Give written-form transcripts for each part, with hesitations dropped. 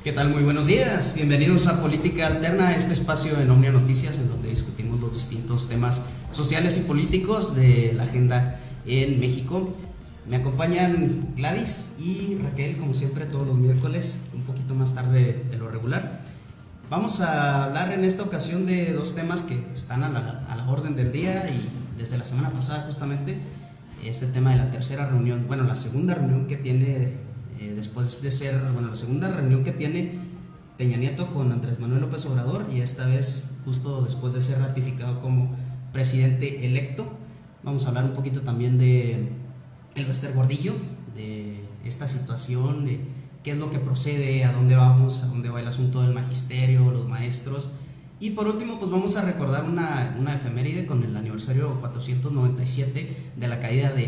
¿Qué tal? Muy buenos días. Bienvenidos a Política Alterna, este espacio en Omnia Noticias en donde discutimos los distintos temas sociales y políticos de la agenda en México. Me acompañan Gladys y Raquel, como siempre, todos los miércoles, un poquito más tarde de lo regular. Vamos a hablar en esta ocasión de dos temas que están a la orden del día y desde la semana pasada justamente, este tema de la tercera reunión, bueno, la segunda reunión que tiene después de ser, bueno, la segunda reunión que tiene Peña Nieto con Andrés Manuel López Obrador, y esta vez justo después de ser ratificado como presidente electo. Vamos a hablar un poquito también de el Bester Gordillo, de esta situación, de qué es lo que procede, a dónde vamos, a dónde va el asunto del magisterio, los maestros. Y por último, pues vamos a recordar una efeméride con el aniversario 497 de la caída de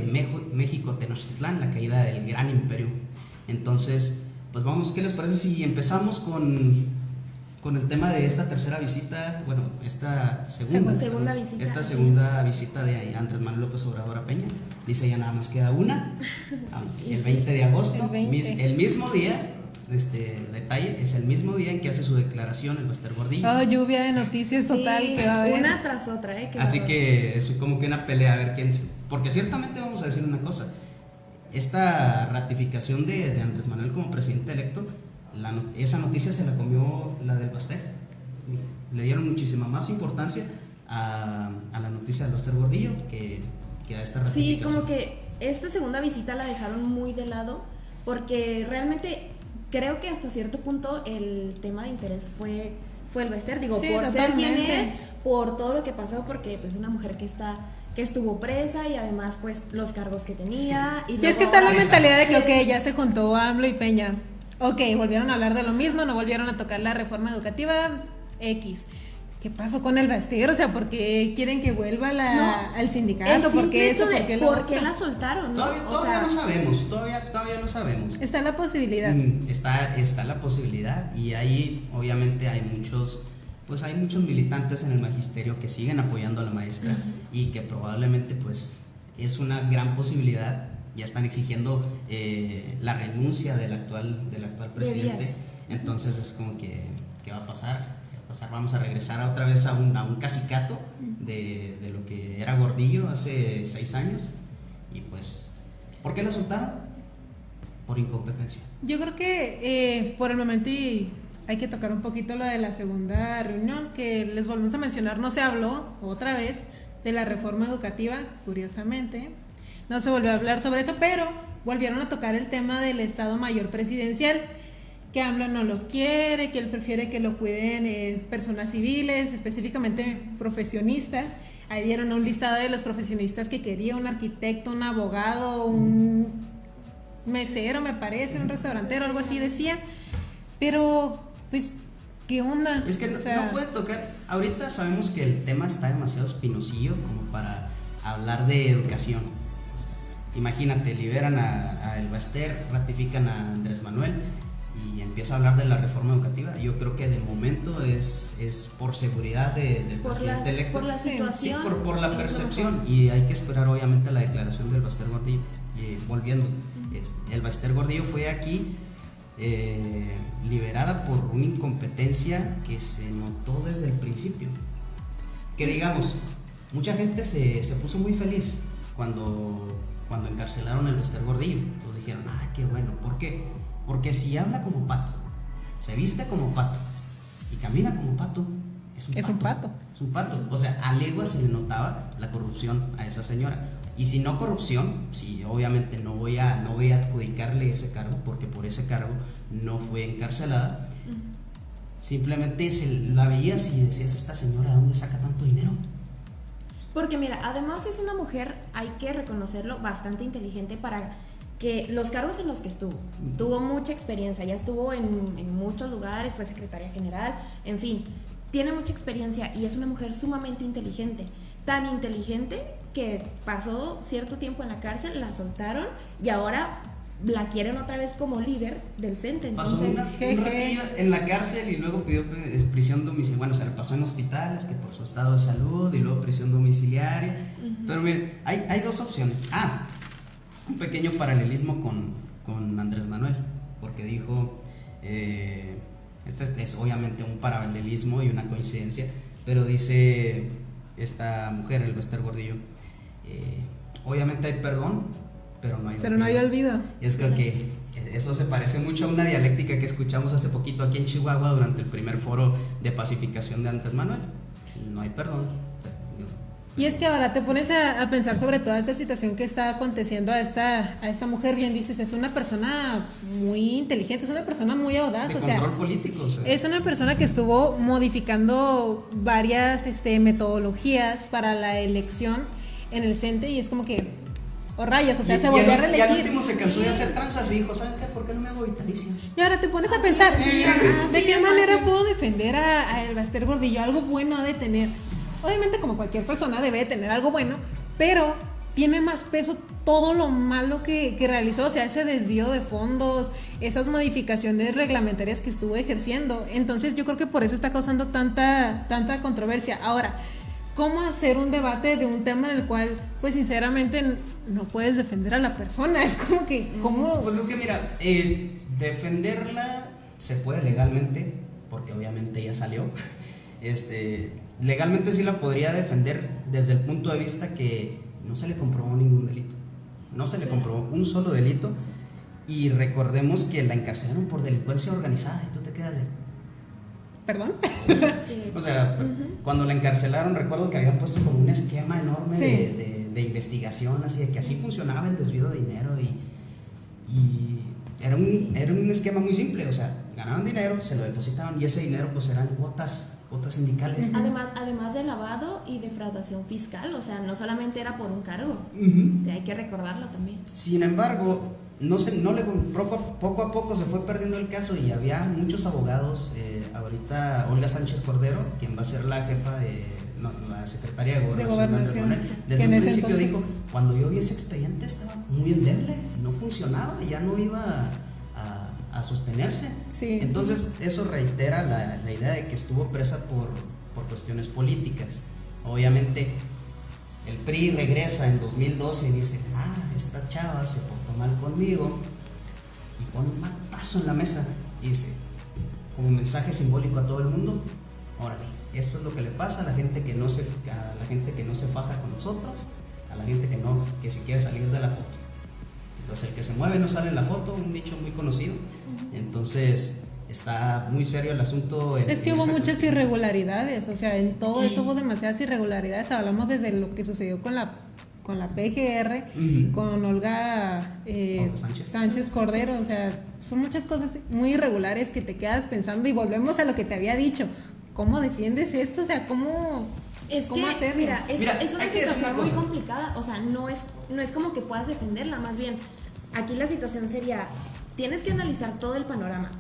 México Tenochtitlán, la caída del gran imperio. Entonces, pues vamos, ¿qué les parece si empezamos con el tema de esta tercera visita, bueno, esta segunda visita de Andrés Manuel López Obrador a Peña? Dice, ya nada más queda una, el 20 de agosto, el mismo día. Detalle, es el mismo día en que hace su declaración el Bester Gordillo. Lluvia de noticias total que va a haber. Una tras otra, Así que es como que una pelea a ver quién. Porque ciertamente vamos a decir una cosa: esta ratificación de Andrés Manuel como presidente electo, esa noticia se la comió la del Bester. Le dieron muchísima más importancia a la noticia del Bester Gordillo que a esta ratificación. Sí, como que esta segunda visita la dejaron muy de lado, porque realmente creo que hasta cierto punto el tema de interés fue el Bester, digo, sí, por ser quien es, por todo lo que pasó, porque pues una mujer que estuvo presa y además pues los cargos que tenía. Es que está la mentalidad de que ok, ya se juntó AMLO y Peña, ok, volvieron a hablar de lo mismo, no volvieron a tocar la reforma educativa X. ¿Qué pasó con el Bester? O sea, ¿por qué quieren que vuelva al sindicato? ¿Por qué eso? ¿Por qué la soltaron? Todavía no sabemos, todavía no sabemos. Está la posibilidad. Está la posibilidad, y ahí obviamente hay muchos militantes en el magisterio que siguen apoyando a la maestra, y que probablemente pues es una gran posibilidad. Ya están exigiendo la renuncia del actual presidente. Entonces es como que ¿qué va a pasar? Vamos a regresar otra vez a un cacicato de lo que era Gordillo hace 6 años. Y pues, ¿por qué la soltaron? Por incompetencia. Yo creo que por el momento hay que tocar un poquito lo de la segunda reunión, que les volvemos a mencionar. No se habló otra vez de la reforma educativa, curiosamente. No se volvió a hablar sobre eso, pero volvieron a tocar el tema del Estado Mayor Presidencial, que AMLO no lo quiere, que él prefiere que lo cuiden personas civiles, específicamente profesionistas. Ahí dieron un listado de los profesionistas que quería: un arquitecto, un abogado, un mesero, me parece, un restaurantero, algo así decía. Pero, pues, ¿qué onda? Es que no puede tocar. Ahorita sabemos que el tema está demasiado espinosillo como para hablar de educación. O sea, imagínate, liberan a el Bester, ratifican a Andrés Manuel y empieza a hablar de la reforma educativa. Yo creo que de momento es por seguridad del presidente electo. Por la situación. Sí, por la percepción. Y hay que esperar obviamente la declaración del Bester Gordillo. Y volviendo, el Bester Gordillo fue aquí liberada por una incompetencia que se notó desde el principio. Que digamos, mucha gente se puso muy feliz cuando encarcelaron al Bester Gordillo. Todos dijeron, qué bueno. ¿Por qué? Porque si habla como pato, se viste como pato y camina como pato, es un pato. Es un pato. O sea, a leguas se le notaba la corrupción a esa señora. Y si no corrupción, sí, obviamente no voy a adjudicarle ese cargo, porque por ese cargo no fue encarcelada. Simplemente la veías y decías, esta señora, ¿de dónde saca tanto dinero? Porque mira, además es una mujer, hay que reconocerlo, bastante inteligente para que los cargos en los que tuvo mucha experiencia, ya estuvo en muchos lugares, fue secretaria general, en fin, tiene mucha experiencia y es una mujer sumamente inteligente, tan inteligente que pasó cierto tiempo en la cárcel, la soltaron y ahora la quieren otra vez como líder del CENTE. Pasó un ratillo en la cárcel y luego pidió prisión domiciliaria. Bueno, se la pasó en hospitales, que por su estado de salud, y luego prisión domiciliaria. Pero miren, hay dos opciones. Un pequeño paralelismo con Andrés Manuel, porque dijo, Esto es obviamente un paralelismo y una coincidencia, pero dice esta mujer, el Bester Gordillo, obviamente hay perdón, pero no hay olvido. Y es creo que eso se parece mucho a una dialéctica que escuchamos hace poquito aquí en Chihuahua durante el primer foro de pacificación de Andrés Manuel. No hay perdón. Y es que ahora te pones a pensar sobre toda esta situación que está aconteciendo a esta mujer, bien dices, es una persona muy inteligente, es una persona muy audaz, de control político, es una persona que estuvo modificando varias metodologías para la elección en el CENTE y es como que, rayas, se volvió a reelegir. Y al último se cansó de hacer tranzas y dijo, ¿saben qué? ¿Por qué no me hago vitalicia? Y ahora te pones a pensar, ¿de qué manera puedo defender a el Bester Gordillo? Algo bueno ha de tener. Obviamente como cualquier persona debe tener algo bueno, pero tiene más peso todo lo malo que realizó, o sea, ese desvío de fondos, esas modificaciones reglamentarias que estuvo ejerciendo. Entonces yo creo que por eso está causando tanta controversia. Ahora, ¿cómo hacer un debate de un tema en el cual, pues sinceramente, no puedes defender a la persona? Es como que, ¿cómo? Pues es que mira, defenderla se puede legalmente, porque obviamente ella salió. Legalmente sí la podría defender desde el punto de vista que no se le comprobó ningún delito, no se le comprobó un solo delito, y recordemos que la encarcelaron por delincuencia organizada y tú te quedas de... ¿Perdón? O sea, cuando la encarcelaron recuerdo que habían puesto como un esquema enorme de investigación, así de que así funcionaba el desvío de dinero y era un esquema muy simple, o sea, ganaban dinero, se lo depositaban y ese dinero pues eran cuotas sindicales. Además de lavado y defraudación fiscal, o sea, no solamente era por un cargo, hay que recordarlo también. Sin embargo, poco a poco se fue perdiendo el caso y había muchos abogados. Ahorita Olga Sánchez Cordero, quien va a ser la jefa la secretaria de Gobernación, desde un principio dijo, cuando yo vi ese expediente estaba muy endeble, no funcionaba, ya no iba a sostenerse. Sí. Entonces eso reitera la idea de que estuvo presa por cuestiones políticas. Obviamente el PRI regresa en 2012 y dice, esta chava se portó mal conmigo, y pone un matazo en la mesa y dice, como mensaje simbólico a todo el mundo, órale, esto es lo que le pasa a la gente que no se faja con nosotros, a la gente que si quiere salir de la foto. Entonces el que se mueve no sale en la foto, un dicho muy conocido. Entonces está muy serio el asunto. Es que hubo muchas irregularidades, o sea, en todo eso hubo demasiadas irregularidades. Hablamos desde lo que sucedió con la PGR, con Olga Sánchez Cordero, o sea, son muchas cosas muy irregulares que te quedas pensando y volvemos a lo que te había dicho. ¿Cómo defiendes esto? O sea, ¿cómo hacerlo? Mira, es una situación muy complicada, o sea, no es como que puedas defenderla, más bien, aquí la situación sería, tienes que analizar todo el panorama.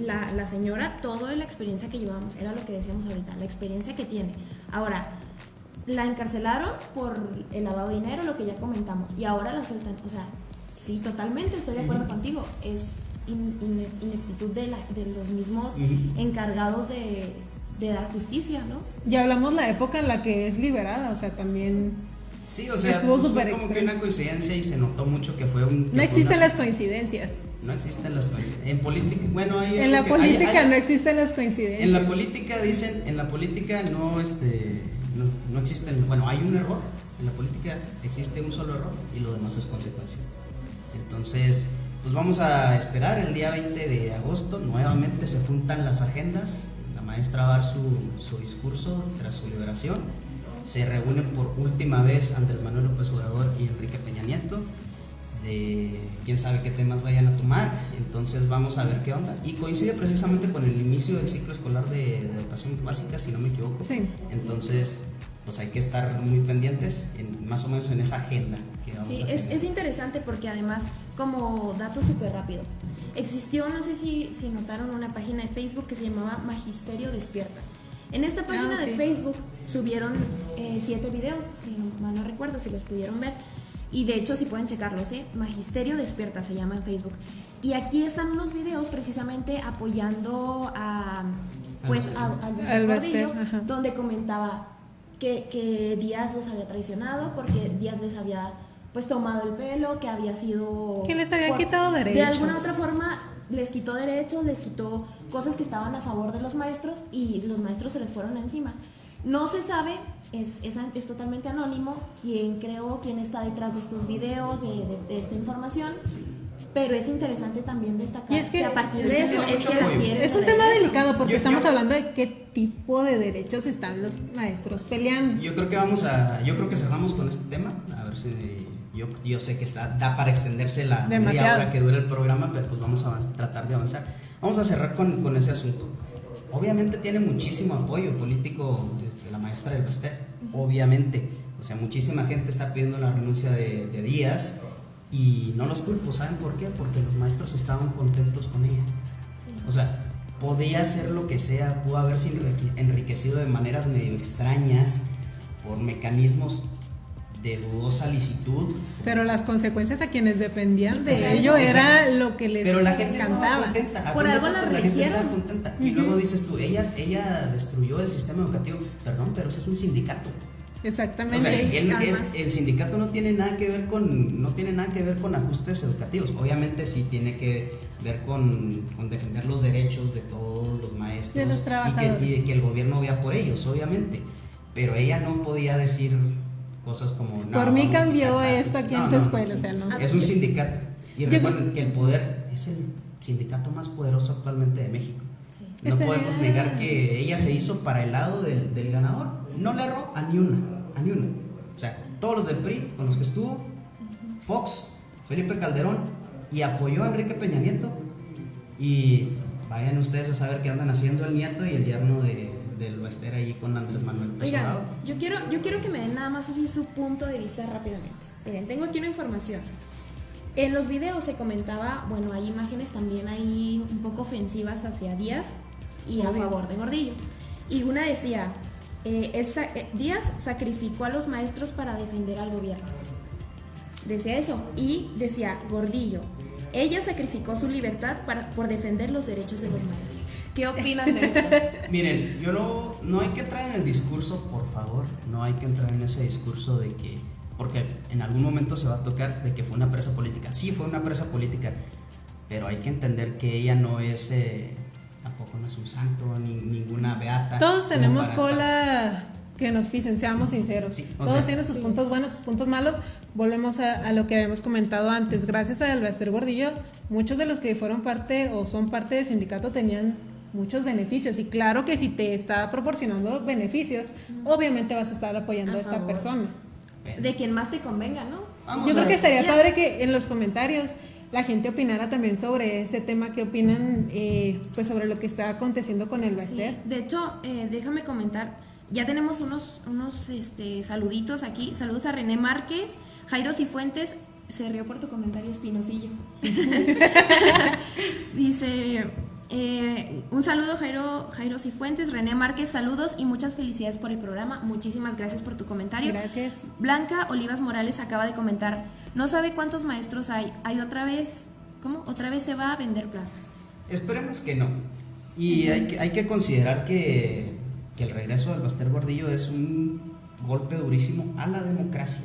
La señora, toda la experiencia que llevamos, era lo que decíamos ahorita, la experiencia que tiene. Ahora, la encarcelaron por el lavado de dinero, lo que ya comentamos, y ahora la sueltan. O sea, sí, totalmente estoy de acuerdo contigo, es ineptitud de los mismos encargados de dar justicia, ¿no? Ya hablamos la época en la que es liberada, o sea, también... Sí, o sea, estuvo fue como que una coincidencia y se notó mucho que fue un... No existen las coincidencias. No existen las coincidencias. En política, bueno, hay... En la política no existen las coincidencias. En la política dicen, no existen, bueno, hay un error. En la política existe un solo error y lo demás es consecuencia. Entonces, pues vamos a esperar el día 20 de agosto, nuevamente se juntan las agendas. La maestra va a dar su discurso tras su liberación. Se reúnen por última vez Andrés Manuel López Obrador y Enrique Peña Nieto, de quién sabe qué temas vayan a tomar. Entonces vamos a ver qué onda, y coincide precisamente con el inicio del ciclo escolar de educación básica, si no me equivoco. Sí. Entonces pues hay que estar muy pendientes más o menos en esa agenda que vamos a tener. Es interesante porque además, como dato súper rápido, existió, no sé si notaron, una página de Facebook que se llamaba Magisterio Despierta. En esta página de Facebook subieron 7 videos, si mal no recuerdo, si los pudieron ver. Y de hecho, si pueden checarlos, Magisterio Despierta se llama en Facebook. Y aquí están unos videos precisamente apoyando al Bester Gordillo, donde comentaba que Díaz los había traicionado porque Díaz les había pues tomado el pelo, que había sido... Que les había quitado derechos. De alguna otra forma les quitó derechos, les quitó cosas que estaban a favor de los maestros y los maestros se les fueron encima. No se sabe, es totalmente anónimo quién creó, quién está detrás de estos videos, de esta información. Pero es interesante también destacar y es que a partir de es que eso tiene es mucho que apoyo. quieren Es un de tema regreso. delicado porque Yo- estamos yo- hablando de qué tipo de derechos están los maestros peleando. Yo creo que cerramos con este tema. A ver si yo sé que da para extenderse la media Demasiado. hora que dura el programa, pero pues vamos a tratar de avanzar. Vamos a cerrar con ese asunto. Obviamente tiene muchísimo apoyo político desde la maestra del Baster. Obviamente, o sea, muchísima gente está pidiendo la renuncia de Díaz y no los culpo. ¿Saben por qué? Porque los maestros estaban contentos con ella. O sea, podía hacer lo que sea, pudo haberse enriquecido de maneras medio extrañas por mecanismos de dudosa licitud. Pero las consecuencias a quienes dependían de Exacto, ello exacto. era lo que les Pero la gente estaba encantaba. contenta. A Por fin de algo la cuentas, la gente estaba eligieron. contenta. Y luego dices tú, ella destruyó el sistema educativo. Perdón, pero ese es un sindicato. Exactamente. O sea, además. el sindicato no tiene nada que ver con ajustes educativos. Obviamente sí tiene que ver con defender los derechos de todos los maestros De los trabajadores. y que el gobierno vea por ellos, obviamente. Pero ella no podía decir cosas como no, Por mí vamos a cambió quitar esto datos. aquí en tu escuela, o sea, no. Es un sindicato. Y Yo- recuerden que el poder es el sindicato más poderoso actualmente de México. Sí. No Estaría- podemos negar que ella se hizo para el lado del ganador. No le erró a ni una. O sea, todos los del PRI con los que estuvo, Fox, Felipe Calderón, y apoyó a Enrique Peña Nieto. Y vayan ustedes a saber qué andan haciendo el nieto y el yerno del Baster ahí con Andrés Manuel López Oigan, Obrador. yo quiero que me den nada más así su punto de vista rápidamente. Miren, tengo aquí una información. En los videos se comentaba, bueno, hay imágenes también ahí un poco ofensivas hacia Díaz y a Obvio. favor de Gordillo. Y una decía, Díaz sacrificó a los maestros para defender al gobierno. Decía eso. Y decía, Gordillo, ella sacrificó su libertad por defender los derechos de los maestros. ¿Qué opinas de esto? Miren, no hay que entrar en el discurso, por favor, no hay que entrar en ese discurso de que, porque en algún momento se va a tocar de que fue una presa política. Sí, fue una presa política, pero hay que entender que ella no es, tampoco no es un santo, ni ninguna beata. Todos como tenemos para- cola que nos pisen, seamos sinceros. Sí, o Todos sea, tienen sus sí. puntos buenos, sus puntos malos. Volvemos a lo que habíamos comentado antes. Gracias al Baster Gordillo, muchos de los que fueron parte o son parte del sindicato tenían muchos beneficios. Y claro que si te está proporcionando beneficios, obviamente vas a estar apoyando A a esta favor. persona. De quien más te convenga, ¿no? Vamos Yo a- creo que estaría Ya. padre que en los comentarios la gente opinara también sobre ese tema, qué opinan pues sobre lo que está aconteciendo con el Sí, Baster. de hecho, déjame comentar, ya tenemos unos saluditos aquí. Saludos a René Márquez, Jairo Cifuentes, se rió por tu comentario, Espinosillo. Dice, un saludo Jairo Cifuentes, René Márquez, saludos y muchas felicidades por el programa. Muchísimas gracias por tu comentario. Gracias. Blanca Olivas Morales acaba de comentar, no sabe cuántos maestros hay otra vez, ¿cómo? Otra vez se va a vender plazas. Esperemos que no. Y hay que considerar que el regreso del Baster Gordillo es un golpe durísimo a la democracia,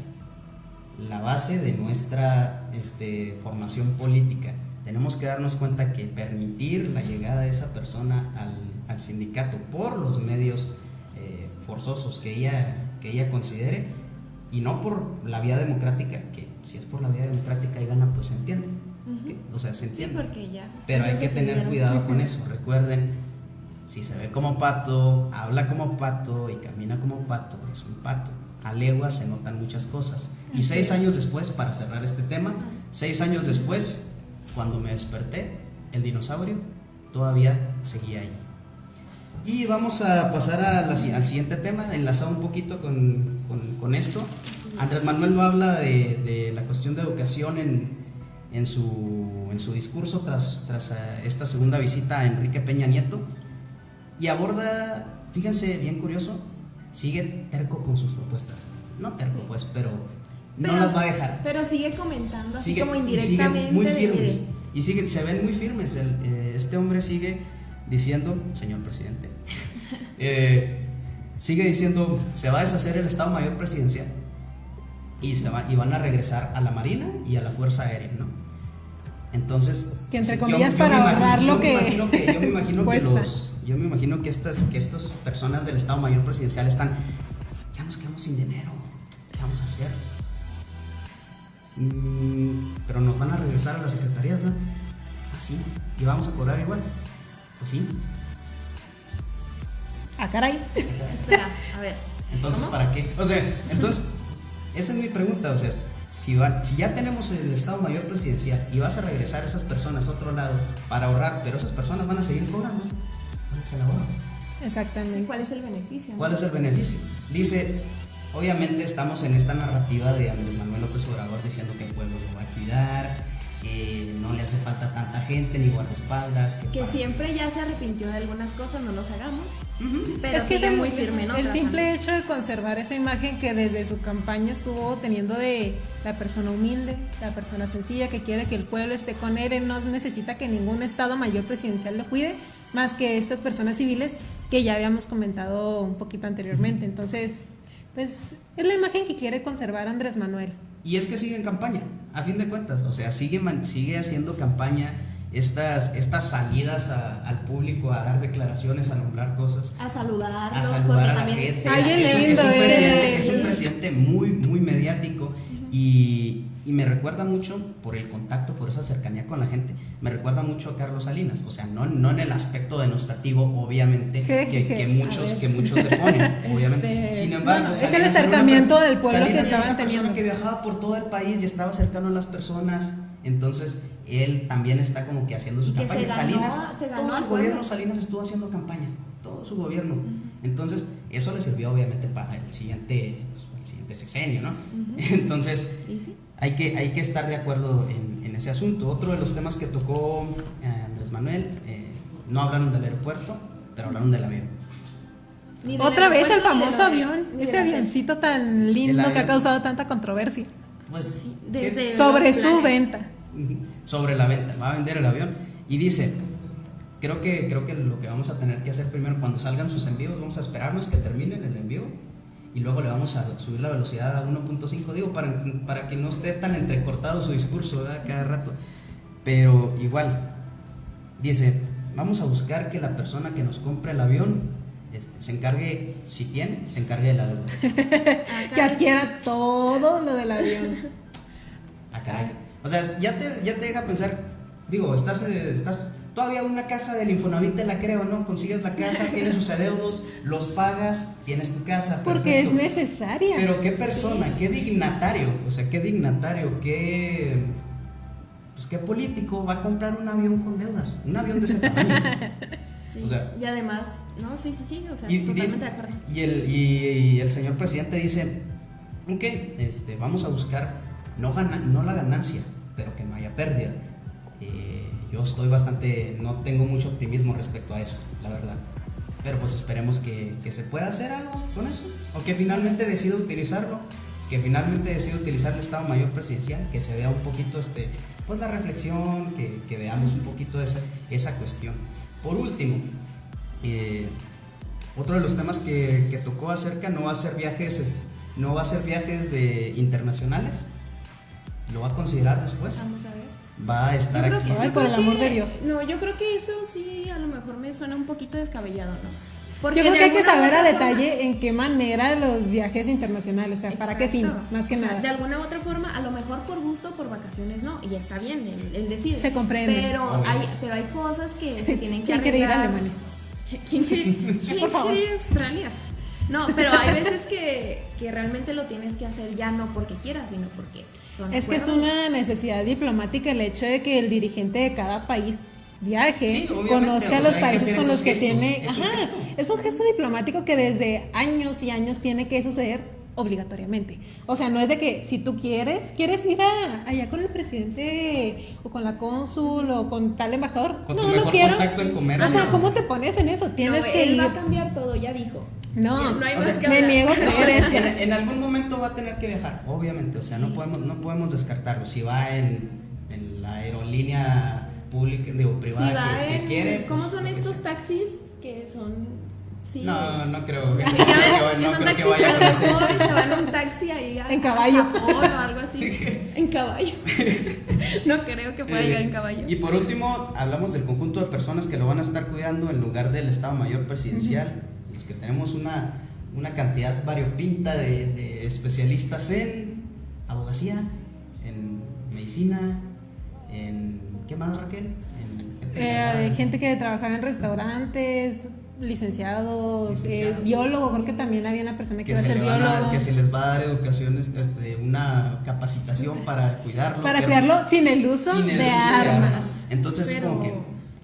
la base de nuestra formación política. Tenemos que darnos cuenta que permitir la llegada de esa persona al sindicato por los medios forzosos que ella considere, y no por la vía democrática, que si es por la vía democrática y gana, pues se entiende. O sea, se Sí, entiende. porque ya. Pero hay ya que se tener decidieron. cuidado con eso. Recuerden, si se ve como pato, habla como pato y camina como pato, es un pato. A leguas se notan muchas cosas. Y Así 6 es. años después, para cerrar este tema, 6 años después, cuando me desperté, el dinosaurio todavía seguía ahí. Y vamos a pasar al siguiente tema, enlazado un poquito con esto. Andrés Manuel no habla de la cuestión de educación en su discurso tras esta segunda visita a Enrique Peña Nieto, y aborda, fíjense, bien curioso, sigue terco con sus propuestas. No terco, Sí. pues, pero no Pero- las va a dejar. Pero sigue comentando así Sigue- como y indirectamente. siguen muy de, firmes. mire, Y se ven muy firmes. Este hombre sigue diciendo, señor presidente, sigue diciendo, se va a deshacer el Estado Mayor Presidencial y van a regresar a la Marina y a la Fuerza Aérea, ¿no? Entonces, que entre sí, comillas para ahorrar lo que yo me imagino que estas personas del Estado Mayor Presidencial están, ya nos quedamos sin dinero, ¿qué vamos a hacer? Pero nos van a regresar a las secretarías, ¿no? Ah, sí, y vamos a cobrar igual. Pues sí. Ah, caray. Espera, a ver. Entonces, ¿cómo? ¿para qué? O sea, entonces, esa es mi pregunta, o sea, si ya tenemos el Estado Mayor Presidencial y vas a regresar a esas personas a otro lado para ahorrar, pero esas personas van a seguir cobrando, ¿cuál es el ahorro? Exactamente. Sí, ¿cuál es el beneficio? ¿Cuál es el beneficio? Dice, obviamente estamos en esta narrativa de Andrés Manuel López Obrador diciendo que el pueblo lo va a cuidar, que no le hace falta tanta gente ni guardaespaldas. Que siempre ya se arrepintió de algunas cosas, no los hagamos. Pero es que sigue es muy firme, ¿no? el Trazando. simple hecho de conservar esa imagen que desde su campaña estuvo teniendo de la persona humilde, la persona sencilla que quiere que el pueblo esté con él no necesita que ningún Estado Mayor Presidencial lo cuide, más que estas personas civiles que ya habíamos comentado un poquito anteriormente. Entonces, pues es la imagen que quiere conservar Andrés Manuel. Y es que sigue en campaña, a fin de cuentas, o sea, sigue haciendo campaña, estas salidas al público, a dar declaraciones, a nombrar cosas, A saludarlos, a saludar a la porque gente. Alguien Es un presidente muy, muy mediático y me recuerda mucho por el contacto, por esa cercanía con la gente, me recuerda mucho a Carlos Salinas, o sea, no en el aspecto denostativo, obviamente, que muchos le ponen, obviamente. Sin embargo, es el acercamiento del pueblo Salinas que estaban era una teniendo. persona que viajaba por todo el país y estaba cercano a las personas, entonces él también está como que haciendo su Y que campaña. se ganó Todo al su gobierno, pueblo. Salinas estuvo haciendo campaña, todo su gobierno. Entonces, eso le sirvió obviamente para el siguiente sexenio, ¿no? Entonces, ¿Y sí? hay que estar de acuerdo en ese asunto. Otro de los temas que tocó Andrés Manuel, no hablaron del aeropuerto, pero hablaron del avión. Ni del Otra vez el aeropuerto, famoso ni de la- avión, ni de ese la- avioncito tan lindo El que ha avión. causado tanta controversia Pues, desde sobre los su planes. venta. sobre la venta, va a vender el avión y dice, creo que lo que vamos a tener que hacer primero cuando salgan sus envíos, vamos a esperarnos que terminen el envío y luego le vamos a subir la velocidad a 1.5, digo, para que no esté tan entrecortado su discurso, ¿verdad? Cada rato, pero igual dice, vamos a buscar que la persona que nos compre el avión se encargue, si tiene, se encargue de la deuda. Que adquiera todo lo del avión. Ah, caray. O sea, ya te deja pensar, digo, estás todavía una casa del Infonavit, te la creo, ¿no? Consigues la casa, tienes sus adeudos, los pagas, tienes tu casa. Porque perfecto. es necesaria. Pero qué persona, qué dignatario, o sea, qué dignatario, qué político va a comprar un avión con deudas, un avión de ese tamaño. Sí. O sea, y además, no, sí, o sea, y totalmente de acuerdo. y el señor presidente dice, ok, vamos a buscar no la ganancia, pero que no haya pérdida. Yo no tengo mucho optimismo respecto a eso, la verdad. Pero pues esperemos que se pueda hacer algo con eso, o que finalmente decida utilizarlo, que finalmente decida utilizar el Estado Mayor Presidencial, que se vea un poquito pues la reflexión, que veamos un poquito esa cuestión. Por último, otro de los temas que tocó acerca, no va a ser viajes internacionales, lo va a considerar después. Vamos a ver. Va a estar Yo creo aquí. que- Ay, por el amor de Dios. No, yo creo que eso sí, a lo mejor me suena un poquito descabellado, ¿no? Porque Yo creo de que hay que alguna saber a otra detalle en qué manera los viajes internacionales, o sea, para qué fin, Exacto. más que O sea, nada. de alguna u otra forma, a lo mejor por gusto, por vacaciones, no, y ya está bien, él decide. Se comprende. Pero hay cosas que se tienen que ¿Quién quiere ir a arreglar. Alemania? ¿Quién quiere Por favor. ir a Australia? No, pero hay veces que realmente lo tienes que hacer ya no porque quieras, sino porque son Es que es acuerdos. una necesidad diplomática el hecho de que el dirigente de cada país viaje, Sí, obviamente, conozca o los sea, hay que países hacer con los esos que gestos, tiene. es un Ajá, gesto. es un gesto diplomático que desde años y años tiene que suceder obligatoriamente. O sea, no es de que si tú quieres ir allá con el presidente o con la cónsul o con tal embajador. Con no, tu no mejor quiero. contacto en comercio. O sea, ¿cómo te pones en eso? Tienes No, que él ir. va a cambiar todo, ya dijo. No, No hay O más sea, que me hablar. niego a creer eso. En algún momento va a tener que viajar, obviamente, o sea, no podemos descartarlo. Si va en la aerolínea pública, digo, Si privada va que en- quiere. ¿Cómo pues, son lo que estos sea. taxis que son Sí. No creo. Ya No ves, son creo que taxistas vaya con ese jóvenes, discurso. se van en un taxi ahí En caballo. Japón o algo así. En caballo. No creo que pueda llegar en caballo. Y por último, hablamos del conjunto de personas que lo van a estar cuidando en lugar del Estado Mayor Presidencial, los que tenemos una cantidad variopinta de especialistas en abogacía, en medicina, en... ¿qué más, Raquel? Gente que trabajaba en restaurantes, licenciados, biólogo, creo que también había una persona que iba a ser biólogo. Que se les va a dar educación, una capacitación para cuidarlo. Para cuidarlo sin el uso de armas. Entonces, pero, como que...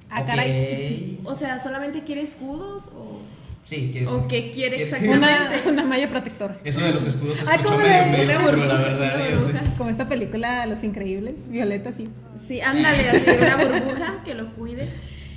caray. O sea, ¿solamente quiere escudos o...? Sí, ¿O qué quiere exactamente? Una malla protectora. Eso de los escudos se Ay, escuchó como medio una oscuro, la burbuja, verdad. una yo sé. burbuja. Como esta película Los Increíbles, Violeta, sí. Sí, ándale, así, una burbuja que lo cuide.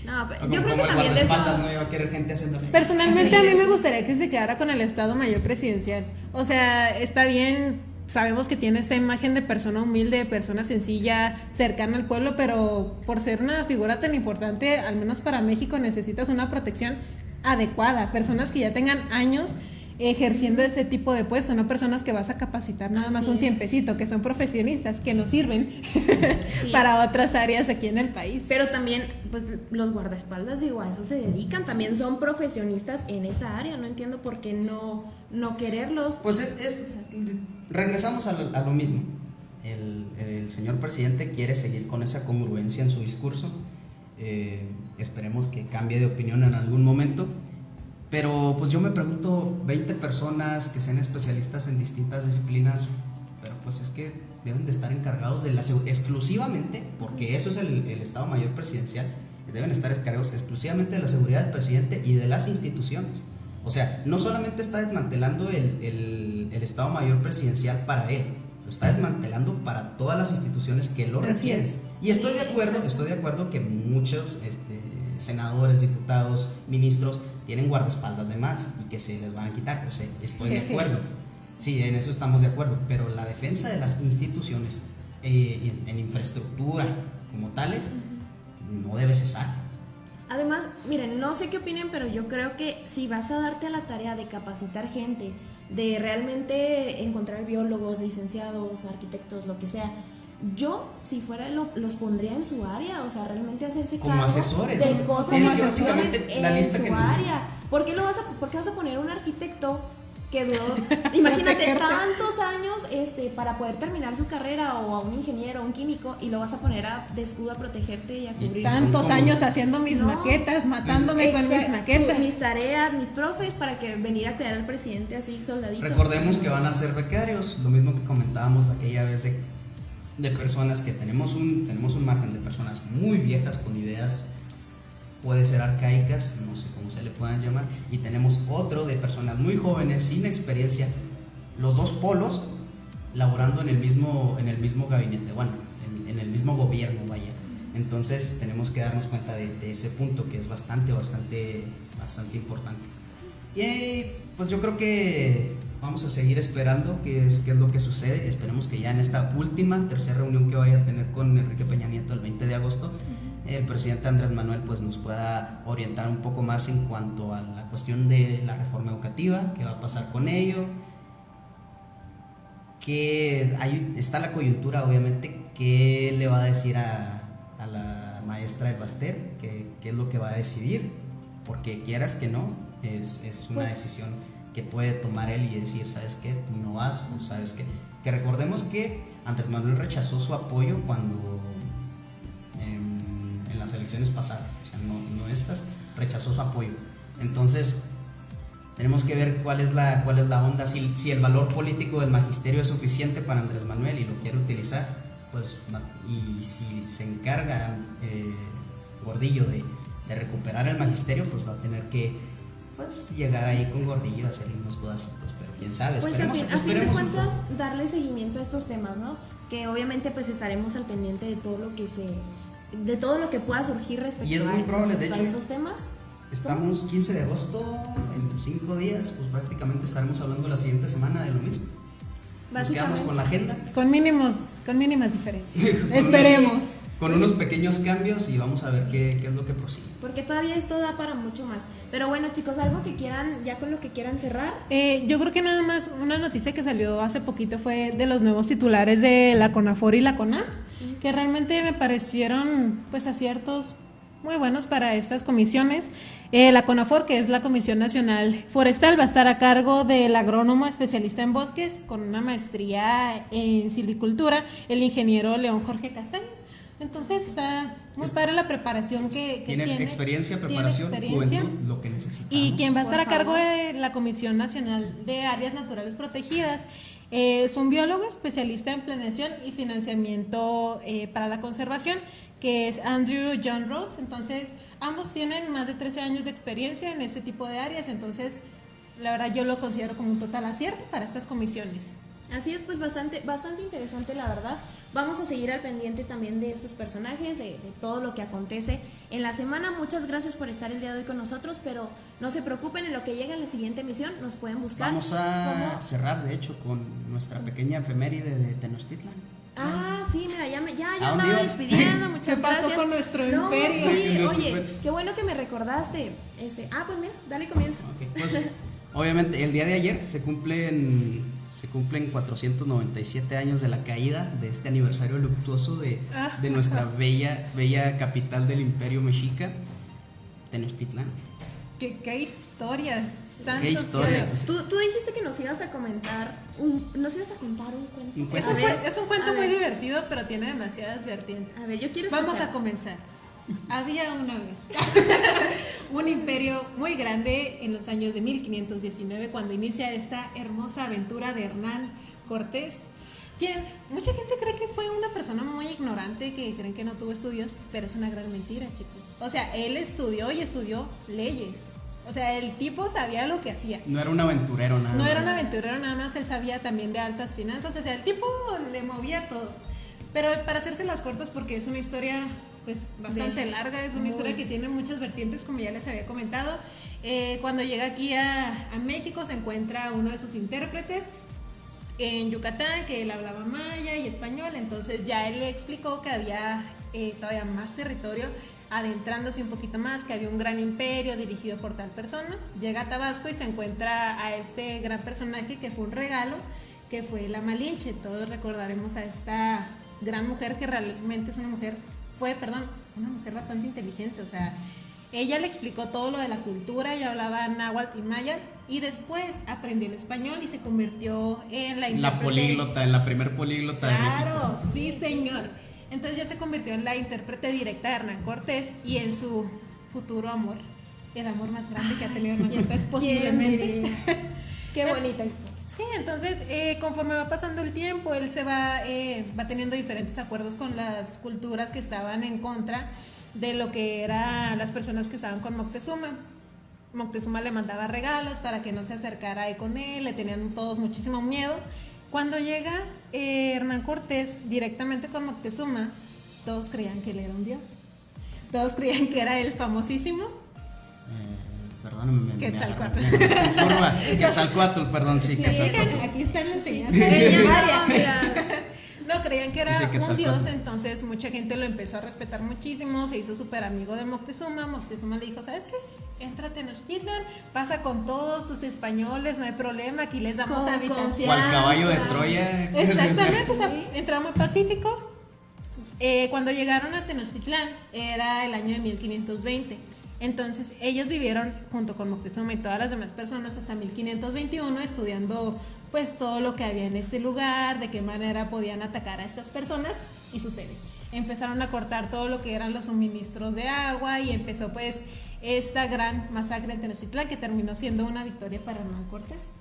No, pero yo creo que el también de eso... guardaespaldas no iba a querer gente haciéndole. Personalmente a mí me gustaría que se quedara con el Estado Mayor Presidencial. O sea, está bien, sabemos que tiene esta imagen de persona humilde, de persona sencilla, cercana al pueblo, pero por ser una figura tan importante, al menos para México, necesitas una protección adecuada. Personas que ya tengan años ejerciendo ese tipo de puestos, no personas que vas a capacitar nada más un tiempecito, que son profesionistas, que nos sirven para otras áreas aquí en el país. Pero también, pues, los guardaespaldas, digo, a eso se dedican, también son profesionistas en esa área, no entiendo por qué no quererlos. Pues regresamos a lo mismo. El señor presidente quiere seguir con esa congruencia en su discurso. Esperemos que cambie de opinión en algún momento. Pero pues yo me pregunto, 20 personas que sean especialistas en distintas disciplinas, pero pues es que deben de estar encargados de exclusivamente, porque eso es el Estado Mayor Presidencial, deben estar encargados exclusivamente de la seguridad del presidente y de las instituciones. O sea, no solamente está desmantelando el Estado Mayor Presidencial para él, lo está desmantelando para todas las instituciones que lo requieren. Y estoy de acuerdo que muchos senadores, diputados, ministros tienen guardaespaldas de más y que se les van a quitar. O sea, estoy de acuerdo. Sí, en eso estamos de acuerdo. Pero la defensa de las instituciones en infraestructura como tales no debe cesar. Además, miren, no sé qué opinen, pero yo creo que si vas a darte a la tarea de capacitar gente, de realmente encontrar biólogos, licenciados, arquitectos, lo que sea, yo, si fuera, los pondría en su área, o sea, realmente hacerse como cargo asesores, de cosas es que básicamente la lista en que su nos... área. ¿Por qué vas a poner un arquitecto que duró, imagínate, tantos años para poder terminar su carrera, o a un ingeniero, un químico, y lo vas a poner de escudo a protegerte y a cubrir tantos años haciendo mis maquetas, matándome con mis maquetas, mis tareas, mis profes, para que venir a cuidar al presidente así soldadito? Recordemos que van a ser becarios, lo mismo que comentábamos aquella vez de personas que tenemos un margen de personas muy viejas con ideas, puede ser arcaicas, no sé cómo se le puedan llamar, y tenemos otro de personas muy jóvenes sin experiencia, los dos polos laborando en el mismo gabinete, bueno, en el mismo gobierno, vaya. Entonces tenemos que darnos cuenta de ese punto, que es bastante importante. Y pues yo creo que vamos a seguir esperando qué es lo que sucede. Esperemos que ya en esta tercera reunión que vaya a tener con Enrique Peña Nieto el 20 de agosto, el presidente Andrés Manuel pues nos pueda orientar un poco más en cuanto a la cuestión de la reforma educativa, qué va a pasar con ello, que está la coyuntura, obviamente, qué le va a decir a la maestra del Baster, qué es lo que va a decidir, porque quieras que no, es una decisión que puede tomar él y decir, ¿sabes qué? Tú no vas, o ¿sabes qué? Que recordemos que Andrés Manuel rechazó su apoyo cuando en las elecciones pasadas, o sea, no estas, rechazó su apoyo. Entonces tenemos que ver cuál es la onda, si el valor político del magisterio es suficiente para Andrés Manuel y lo quiere utilizar, pues, y si se encarga Gordillo de recuperar el magisterio, pues va a tener que llegar ahí con Gordillo a hacerle unos codacitos, pero quién sabe, pues esperemos a fin de cuentas un poco. Darle seguimiento a estos temas, ¿no? Que obviamente pues estaremos al pendiente de todo lo que pueda surgir respecto, y es muy probable, de hecho, a estos temas. Estamos 15 de agosto, en 5 días, pues prácticamente estaremos hablando la siguiente semana de lo mismo. Nos quedamos con la agenda. Con mínimas diferencias. Esperemos. con unos pequeños cambios y vamos a ver qué es lo que prosigue. Porque todavía esto da para mucho más. Pero bueno, chicos, algo que quieran, ya con lo que quieran cerrar. Yo creo que nada más una noticia que salió hace poquito fue de los nuevos titulares de la CONAFOR y la CONAM, que realmente me parecieron pues aciertos muy buenos para estas comisiones. La CONAFOR, que es la Comisión Nacional Forestal, va a estar a cargo del agrónomo especialista en bosques con una maestría en silvicultura, el ingeniero León Jorge Castaño. Entonces está muy padre la preparación que tiene. Experiencia, preparación, juventud, lo que necesitamos. Y quien va a estar a cargo de la Comisión Nacional de Áreas Naturales Protegidas es un biólogo especialista en planeación y financiamiento para la conservación, que es Andrew John Rhodes. Entonces ambos tienen más de 13 años de experiencia en este tipo de áreas, entonces la verdad yo lo considero como un total acierto para estas comisiones. Así es, pues bastante interesante, la verdad. Vamos a seguir al pendiente también de estos personajes, de todo lo que acontece en la semana. Muchas gracias por estar el día de hoy con nosotros, pero no se preocupen, en lo que llega en la siguiente emisión nos pueden buscar. Vamos a cerrar, de hecho, con nuestra pequeña efeméride de Tenochtitlan. Ah, sí, mira, ya andaba despidiendo, muchas gracias. ¿Qué pasó con nuestro imperio? Sí, oye, qué bueno que me recordaste. Pues mira, dale comienzo. Okay, pues, obviamente, el día de ayer se cumplen 497 años de la caída, de este aniversario luctuoso de nuestra bella capital del Imperio Mexica, Tenochtitlan. ¿Qué historia? ¿Qué historia? Tú dijiste que nos ibas a contar un cuento. Es un cuento muy divertido, pero tiene demasiadas vertientes. A ver, yo quiero Vamos escuchar. a comenzar. Había una vez un imperio muy grande en los años de 1519, cuando inicia esta hermosa aventura de Hernán Cortés, quien mucha gente cree que fue una persona muy ignorante, que creen que no tuvo estudios, pero es una gran mentira, chicos. O sea, él estudió leyes. O sea, el tipo sabía lo que hacía. No era un aventurero nada más. No era un aventurero nada más, él sabía también de altas finanzas. O sea, el tipo le movía todo. Pero para hacerse las cortas, porque es una historia pues bastante larga, es una historia que tiene muchas vertientes, como ya les había comentado. Cuando llega aquí a México se encuentra uno de sus intérpretes en Yucatán, que él hablaba maya y español, entonces ya él le explicó que había todavía más territorio, adentrándose un poquito más, que había un gran imperio dirigido por tal persona. Llega a Tabasco y se encuentra a este gran personaje que fue un regalo, que fue la Malinche. Todos recordaremos a esta gran mujer, que realmente es una mujer bastante inteligente. O sea, ella le explicó todo lo de la cultura, ella hablaba náhuatl y maya, y después aprendió el español y se convirtió en la políglota, en la primer políglota de México. Claro, sí señor. Entonces ya se convirtió en la intérprete directa de Hernán Cortés y en su futuro amor, el amor más grande que ha tenido Hernán Cortés posiblemente. Qué bonita historia. Sí, entonces conforme va pasando el tiempo, él se va teniendo diferentes acuerdos con las culturas que estaban en contra de lo que eran las personas que estaban con Moctezuma. Moctezuma le mandaba regalos para que no se acercara ahí con él, le tenían todos muchísimo miedo. Cuando llega Hernán Cortés directamente con Moctezuma, todos creían que él era un dios. Todos creían que era el famosísimo Perdóname, Quetzalcóatl. Quetzalcóatl, perdón, sí, Quetzalcóatl. Aquí está la enseñanza. No, creían que era un dios, entonces mucha gente lo empezó a respetar muchísimo, se hizo súper amigo de Moctezuma. Moctezuma le dijo, ¿sabes qué? Entra a Tenochtitlan, pasa con todos tus españoles, no hay problema, aquí les damos habitación. Cual caballo de Troya. Exactamente, o sea, entraron muy pacíficos. Cuando llegaron a Tenochtitlan era el año de 1520. Entonces ellos vivieron junto con Moctezuma y todas las demás personas hasta 1521 estudiando pues todo lo que había en ese lugar, de qué manera podían atacar a estas personas, y sucede. Empezaron a cortar todo lo que eran los suministros de agua y empezó pues esta gran masacre en Tenochtitlan, que terminó siendo una victoria para Hernán Cortés.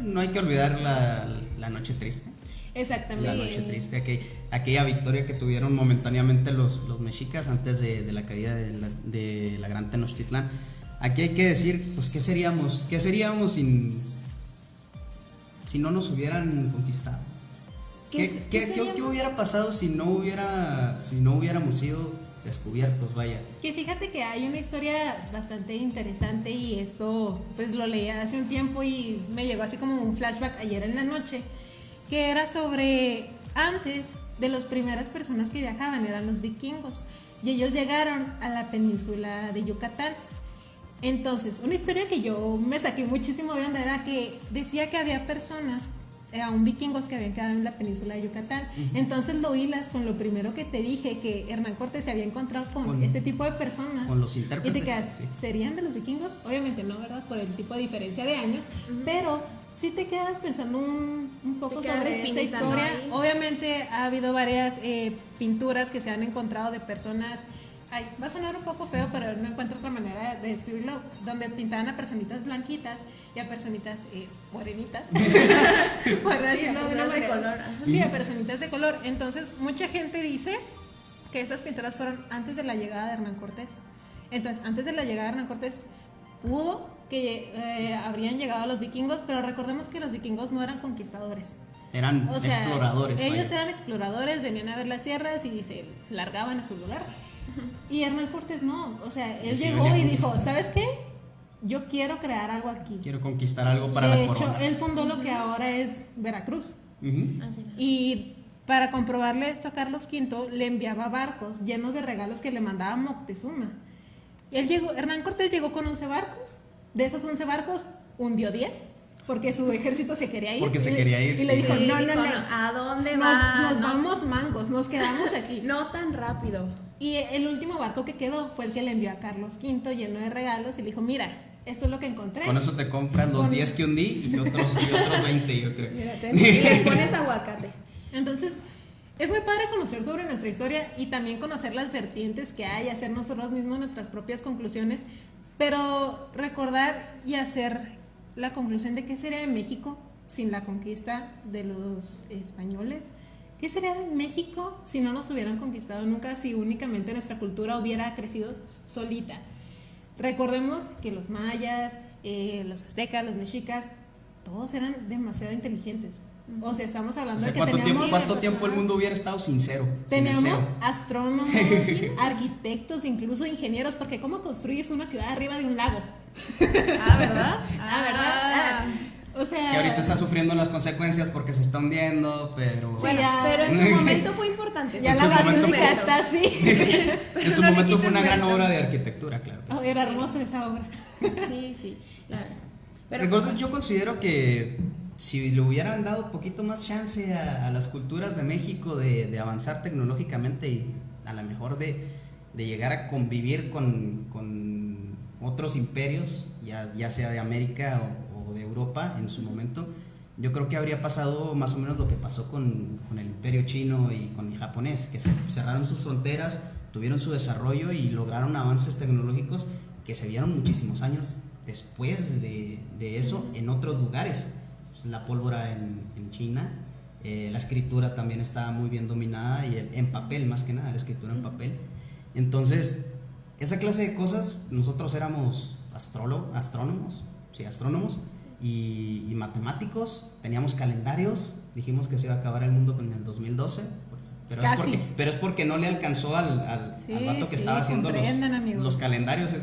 No hay que olvidar la noche triste. Exactamente. La noche triste, aquella victoria que tuvieron momentáneamente los mexicas antes de la caída de la gran Tenochtitlan. Aquí hay que decir, pues, ¿qué seríamos si no nos hubieran conquistado? ¿Qué hubiera pasado si no hubiéramos sido descubiertos, vaya? Que fíjate que hay una historia bastante interesante, y esto pues lo leí hace un tiempo y me llegó así como un flashback ayer en la noche, que era sobre antes de las primeras personas que viajaban eran los vikingos y ellos llegaron a la península de Yucatán. Entonces, una historia que yo me saqué muchísimo de onda era que decía que había personas, aún vikingos, que habían quedado en la península de Yucatán. Entonces lo hilas con lo primero que te dije, que Hernán Cortés se había encontrado con este tipo de personas. Con los intérpretes. Y te quedas, ¿serían de los vikingos? Obviamente no, ¿verdad? Por el tipo de diferencia de años, pero sí te quedas pensando un poco sobre esta historia. Obviamente ha habido varias pinturas que se han encontrado de personas. Ay, va a sonar un poco feo, pero no encuentro otra manera de describirlo, donde pintaban a personitas blanquitas y a personitas morenitas. Por decirlo de una manera. Color. Sí, a personitas de color. Entonces, mucha gente dice que estas pinturas fueron antes de la llegada de Hernán Cortés. Entonces, antes de la llegada de Hernán Cortés, pudo que habrían llegado los vikingos, pero recordemos que los vikingos no eran conquistadores. Eran exploradores. Ellos eran exploradores, venían a ver las tierras y se largaban a su lugar. Y Hernán Cortés no, o sea, él llegó y dijo, ¿sabes qué? Yo quiero crear algo aquí. Quiero conquistar algo para la corona. De hecho, él fundó lo que ahora es Veracruz. Y para comprobarle esto a Carlos V, le enviaba barcos llenos de regalos que le mandaba Moctezuma. Hernán Cortés llegó con 11 barcos. De esos 11 barcos, hundió 10. Porque su ejército se quería ir. Porque se quería ir. Y le dijo, no, ¿a dónde vas? Nos vamos mangos, nos quedamos aquí. No tan rápido. Y el último barco que quedó fue el que le envió a Carlos V lleno de regalos y le dijo, mira, eso es lo que encontré. Con eso te compras los 10 que hundí y otros 20, yo creo. Y les pones aguacate. Entonces, es muy padre conocer sobre nuestra historia y también conocer las vertientes que hay, hacer nosotros mismos nuestras propias conclusiones, pero recordar y hacer la conclusión de qué sería de México sin la conquista de los españoles. ¿Qué sería de México si no nos hubieran conquistado nunca, si únicamente nuestra cultura hubiera crecido solita? Recordemos que los mayas, los aztecas, los mexicas, todos eran demasiado inteligentes. O sea, estamos hablando de que ¿cuánto tiempo el mundo hubiera estado sin cero? Teníamos astrónomos, arquitectos, incluso ingenieros, porque ¿cómo construyes una ciudad arriba de un lago? ¿Verdad? ¿Verdad? O sea, que ahorita está sufriendo las consecuencias porque se está hundiendo, pero... Bueno, pero en su momento fue importante. Ya la basílica está así. En su momento fue una gran obra de arquitectura, claro que sí. Era hermosa esa obra. Sí, claro. Pero yo considero que si le hubieran dado un poquito más chance a las culturas de México de avanzar tecnológicamente y a lo mejor de llegar a convivir con otros imperios, ya sea de América o de Europa en su momento, yo creo que habría pasado más o menos lo que pasó con el imperio chino y con el japonés, que se cerraron sus fronteras, tuvieron su desarrollo y lograron avances tecnológicos que se vieron muchísimos años después de eso en otros lugares. Pues la pólvora en China, la escritura también estaba muy bien dominada y en papel, más que nada, la escritura en papel. Entonces, esa clase de cosas, nosotros éramos astrónomos y matemáticos, teníamos calendarios, dijimos que se iba a acabar el mundo con el 2012, pero es porque no le alcanzó al vato que estaba haciendo los calendarios.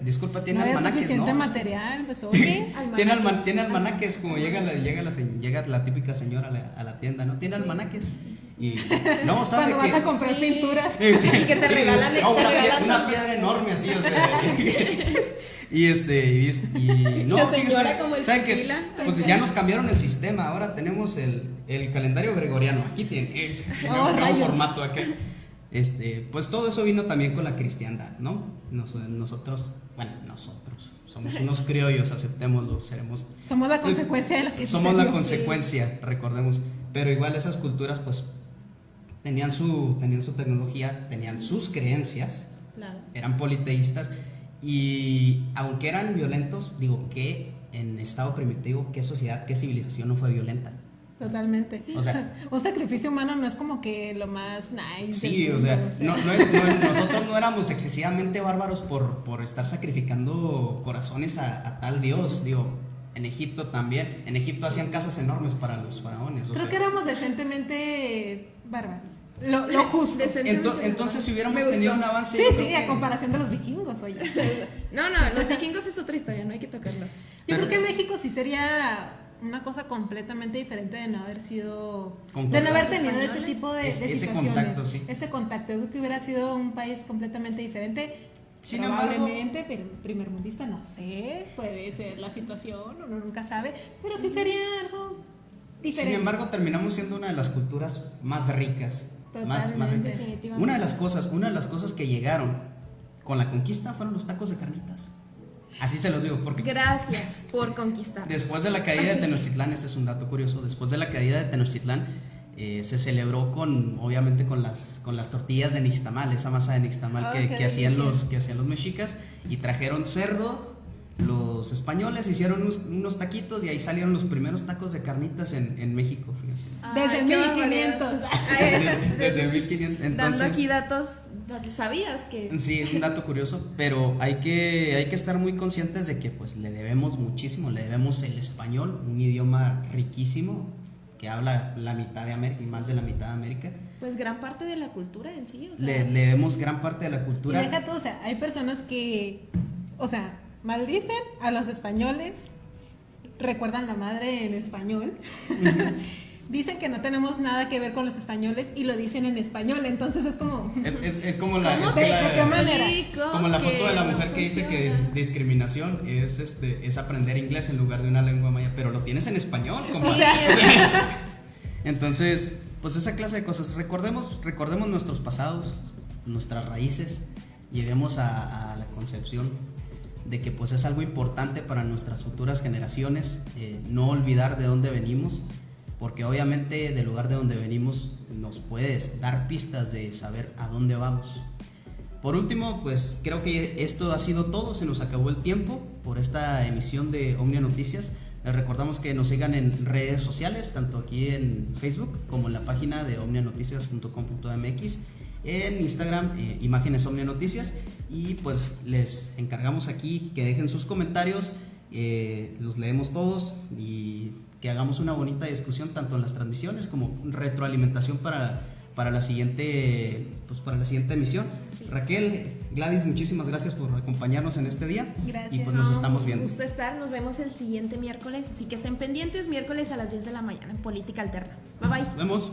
Disculpa, tiene no almanaques, suficiente ¿no? material, pues oye. Tiene almanaques, como llega la típica señora a la tienda, ¿no? Tiene almanaques. Y no sabe cuando vas a comprar pinturas y que te regalan una piedra enorme así, o sea. y no, la señora como el ¿saben qué? Pues ya nos cambiaron el sistema, ahora tenemos el calendario gregoriano, aquí tiene un nuevo formato acá. Pues todo eso vino también con la cristiandad, ¿no? Nosotros somos unos criollos, aceptémoslo, somos la consecuencia de la cristiandad. Somos la consecuencia, recordemos, pero igual esas culturas pues tenían su tecnología, tenían sus creencias, claro. Eran politeístas y aunque eran violentos, digo que en estado primitivo, ¿qué sociedad, qué civilización no fue violenta? Totalmente. O sea, un sacrificio humano no es como que lo más nice. Sí, o sea, nosotros no éramos excesivamente bárbaros por estar sacrificando corazones a tal dios, digo. En Egipto también. En Egipto hacían casas enormes para los faraones. Creo que éramos decentemente bárbaros. Lo justo. Entonces, si hubiéramos tenido un avance. Sí, a comparación de los vikingos, oye. No, los vikingos es otra historia, no hay que tocarlo. Yo creo que México sí sería una cosa completamente diferente de no haber sido, Con de no haber cosas tenido ese españoles. tipo de Ese situaciones. contacto, sí. Ese contacto, yo creo que hubiera sido un país completamente diferente. Sin embargo, Probablemente, pero primermundista no sé, puede ser la situación, uno nunca sabe, pero sí sería algo diferente. sin embargo, terminamos siendo una de las culturas más ricas. Más Totalmente, ricas. definitivamente. Una de las cosas que llegaron con la conquista fueron los tacos de carnitas. Así se los digo, porque Gracias por conquistar. después de la caída de Tenochtitlán, ese es un dato curioso, después de la caída de Tenochtitlán, se celebró obviamente con las tortillas de nixtamal, esa masa de nixtamal que hacían los mexicas, y trajeron cerdo. Los españoles hicieron unos taquitos y ahí salieron los primeros tacos de carnitas en México, fíjense. Desde Ay, qué 1500. Desde 1500. Dando Entonces, aquí datos, ¿sabías que? sí, un dato curioso, pero hay que estar muy conscientes de que pues le debemos muchísimo, le debemos el español, un idioma riquísimo que habla la mitad de América y más de la mitad de América. Pues gran parte de la cultura en sí, o sea, Le debemos gran parte de la Y cultura. deja todo, o sea, hay personas que, o sea, maldicen a los españoles, recuerdan la madre en español, dicen que no tenemos nada que ver con los españoles y lo dicen en español, entonces es como... Es como la, ¿cómo es te que la- qué manera? explico como la foto de la no mujer que dice que funciona? discriminación es aprender inglés en lugar de una lengua maya, pero lo tienes en español, compadre. O sea, Entonces, pues esa clase de cosas, recordemos nuestros pasados, nuestras raíces, lleguemos a la concepción de que pues es algo importante para nuestras futuras generaciones, no olvidar de dónde venimos, porque obviamente del lugar de donde venimos nos puedes dar pistas de saber a dónde vamos. Por último, pues creo que esto ha sido todo, se nos acabó el tiempo por esta emisión de Omnia Noticias. Les recordamos que nos sigan en redes sociales, tanto aquí en Facebook como en la página de omnianoticias.com.mx, en Instagram, Imágenes Omnia Noticias, y pues les encargamos aquí que dejen sus comentarios, los leemos todos y que hagamos una bonita discusión tanto en las transmisiones como retroalimentación para la siguiente emisión. Así es. Raquel, Gladys, muchísimas gracias por acompañarnos en este día. Gracias. Y pues nos estamos viendo. Un gusto estar, nos vemos el siguiente miércoles, así que estén pendientes, miércoles a las 10 de la mañana en Política Alterna. Bye bye. Nos vemos.